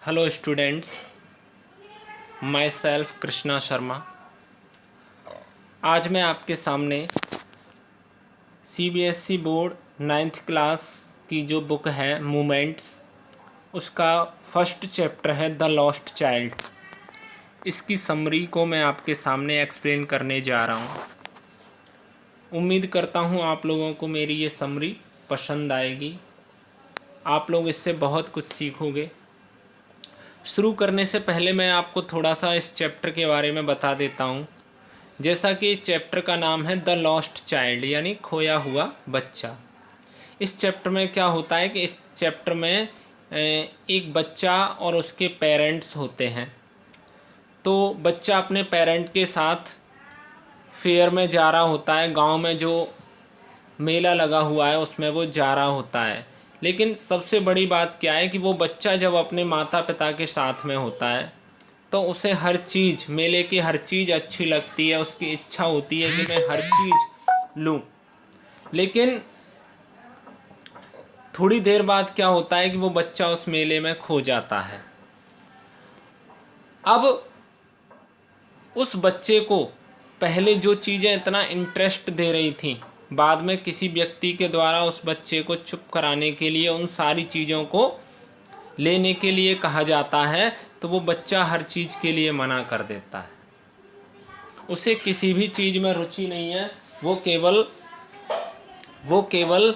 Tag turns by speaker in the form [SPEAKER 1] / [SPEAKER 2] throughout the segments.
[SPEAKER 1] Hello students, my self Krishna Sharma. आज मैं आपके सामने सीबीएसई बोर्ड 9th क्लास की जो बुक है मोमेंट्स, उसका फर्स्ट चैप्टर है द लॉस्ट चाइल्ड। इसकी समरी को मैं आपके सामने एक्सप्लेन करने जा रहा हूँ। उम्मीद करता हूँ आप लोगों को मेरी ये समरी पसंद आएगी। आप लोग इससे बहुत कुछ सीखोगे। शुरू करने से पहले मैं आपको थोड़ा सा इस चैप्टर के बारे में बता देता हूँ। जैसा कि इस चैप्टर का नाम है द लॉस्ट चाइल्ड, यानी खोया हुआ बच्चा। इस चैप्टर में क्या होता है कि इस चैप्टर में एक बच्चा और उसके पेरेंट्स होते हैं। तो बच्चा अपने पेरेंट के साथ फेयर में जा रहा होता है, गांव में जो मेला लगा हुआ है उसमें वो जा रहा होता है। लेकिन सबसे बड़ी बात क्या है कि वो बच्चा जब अपने माता पिता के साथ में होता है तो उसे हर चीज़, मेले की हर चीज़ अच्छी लगती है। उसकी इच्छा होती है कि मैं हर चीज़ लूँ। लेकिन थोड़ी देर बाद क्या होता है कि वो बच्चा उस मेले में खो जाता है। अब उस बच्चे को पहले जो चीज़ें इतना इंटरेस्ट दे रही थी, बाद में किसी व्यक्ति के द्वारा उस बच्चे को चुप कराने के लिए, उन सारी चीज़ों को लेने के लिए कहा जाता है, तो वो बच्चा हर चीज़ के लिए मना कर देता है। उसे किसी भी चीज़ में रुचि नहीं है। वो केवल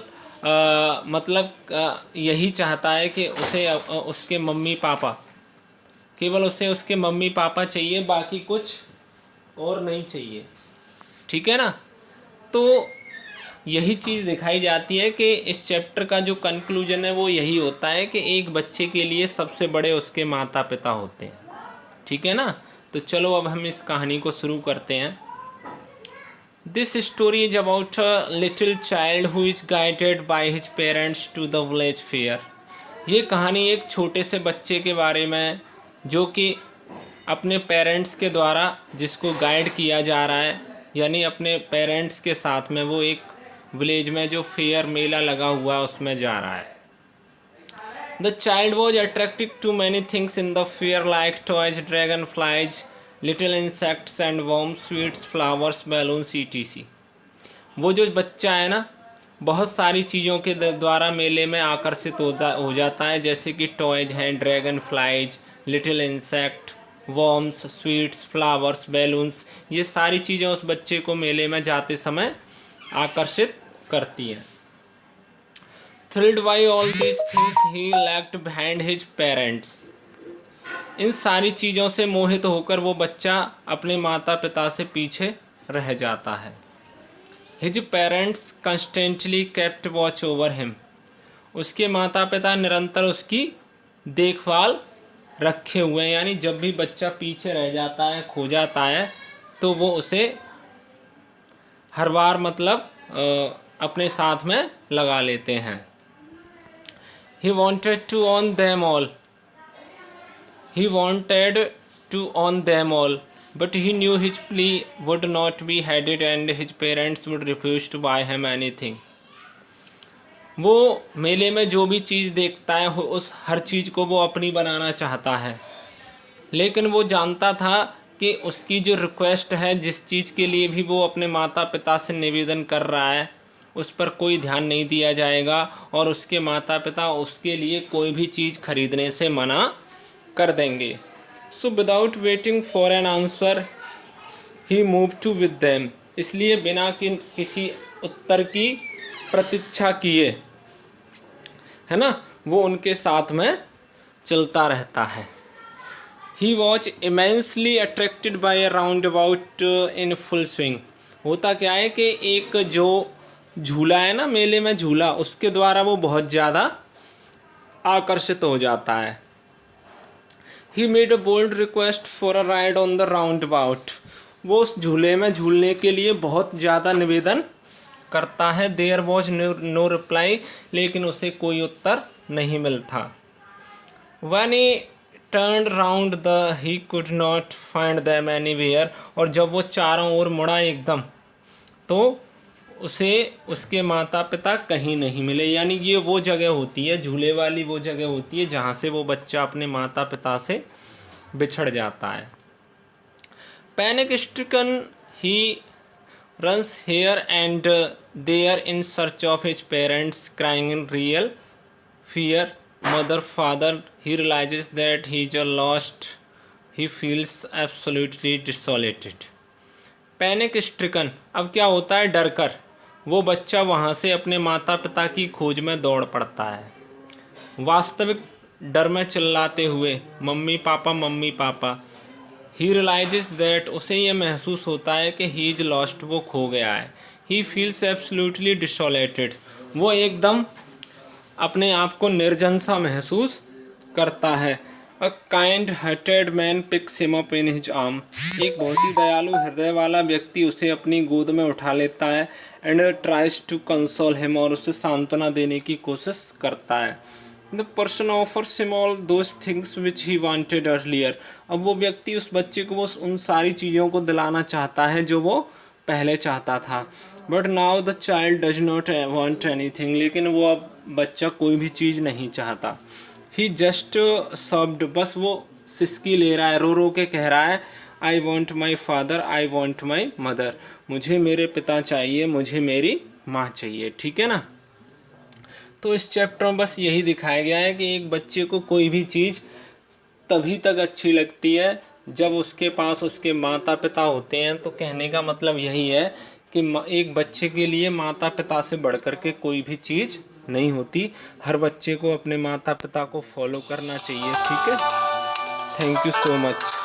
[SPEAKER 1] यही चाहता है कि उसे उसके मम्मी पापा, केवल उसे उसके मम्मी पापा चाहिए, बाकी कुछ और नहीं चाहिए। ठीक है ना। तो यही चीज़ दिखाई जाती है कि इस चैप्टर का जो कंक्लूजन है वो यही होता है कि एक बच्चे के लिए सबसे बड़े उसके माता पिता होते हैं। ठीक है ना। तो चलो अब हम इस कहानी को शुरू करते हैं। This story is about a little child who is guided by his parents to the village fair. ये कहानी एक छोटे से बच्चे के बारे में है जो कि अपने पेरेंट्स के द्वारा जिसको गाइड किया जा रहा है, यानी अपने पेरेंट्स के साथ में वो एक विलेज में जो फेयर मेला लगा हुआ है उसमें जा रहा है। The child was attracted to many things in the fair like toys, dragonflies, little insects and worms, sweets, flowers, balloons, etc. वो जो बच्चा है ना, बहुत सारी चीज़ों के द्वारा मेले में आकर्षित हो जाता है, जैसे कि टॉयज हैं, dragon flies, little insect, worms, sweets, flowers, balloons. ये सारी चीज़ें उस बच्चे को मेले में जाते समय आकर्षित करती हैं। Thrilled by all these things, he lagged behind his parents. इन सारी चीज़ों से मोहित होकर वो बच्चा अपने माता पिता से पीछे रह जाता है। His parents constantly kept watch over him. उसके माता पिता निरंतर उसकी देखभाल रखे हुए हैं, यानी जब भी बच्चा पीछे रह जाता है, खो जाता है, तो वो उसे हर बार अपने साथ में लगा लेते हैं। He wanted to own them all. He wanted to own them all, but he knew his plea would not be heeded and his parents would refuse to buy him anything. वो मेले में जो भी चीज़ देखता है उस हर चीज़ को वो अपनी बनाना चाहता है, लेकिन वो जानता था कि उसकी जो रिक्वेस्ट है, जिस चीज़ के लिए भी वो अपने माता पिता से निवेदन कर रहा है, उस पर कोई ध्यान नहीं दिया जाएगा और उसके माता पिता उसके लिए कोई भी चीज़ खरीदने से मना कर देंगे। So without waiting for an answer he move to with them. इसलिए बिना किसी उत्तर की प्रतीक्षा किए, है ना, वो उनके साथ में चलता रहता है। He was immensely attracted by a roundabout in full swing. होता क्या है कि एक जो झूला है ना, मेले में झूला, उसके द्वारा वो बहुत ज़्यादा आकर्षित हो जाता है। He made a bold request for a ride on the roundabout. वो उस झूले में झूलने के लिए बहुत ज़्यादा निवेदन करता है। There was no reply, लेकिन उसे कोई उत्तर नहीं मिलता। When he turned round he could not find them anywhere. और जब वो चारों ओर मुड़ा एकदम, तो उसे उसके माता पिता कहीं नहीं मिले। यानी ये वो जगह होती है, झूले वाली वो जगह होती है जहाँ से वो बच्चा अपने माता पिता से बिछड़ जाता है। Panic stricken he runs here and there in search of his parents, crying in real fear. Mother, father, he realizes that he is lost. He feels absolutely desolated. Panic stricken, अब क्या होता है, डर कर वो बच्चा वहाँ से अपने माता पिता की खोज में दौड़ पड़ता है। वास्तविक डर में चिल्लाते हुए mummy papa. He realises that, उसे ये महसूस होता है कि ही इज लॉस्ट, वो खो गया है। ही फील्स एब्सोल्युटली डिसोलेटेड, वो एकदम अपने आप को निर्जन सा महसूस करता है। A kind hearted man picks him up in his arm, एक बहुत ही दयालु हृदय वाला व्यक्ति उसे अपनी गोद में उठा लेता है। And tries to console him, और उसे सांत्वना देने की कोशिश करता है। The person offers him all those things which he wanted earlier, अब वो व्यक्ति उस बच्चे को वो उन सारी चीज़ों को दिलाना चाहता है जो वो पहले चाहता था। But now the child does not want anything, लेकिन वो अब बच्चा कोई भी चीज़ नहीं चाहता। ही जस्ट सब्ड, बस वो सिसकी ले रहा है, रो रो के कह रहा है, I want my father, I want my mother, मुझे मेरे पिता चाहिए, मुझे मेरी माँ चाहिए। ठीक है ना। तो इस चैप्टर में बस यही दिखाया गया है कि एक बच्चे को कोई भी चीज़ तभी तक अच्छी लगती है जब उसके पास उसके माता पिता होते हैं। तो कहने का मतलब यही है कि एक बच्चे के लिए माता पिता से बढ़कर के कोई भी चीज़ नहीं होती। हर बच्चे को अपने माता पिता को फॉलो करना चाहिए। ठीक है। Thank you so much.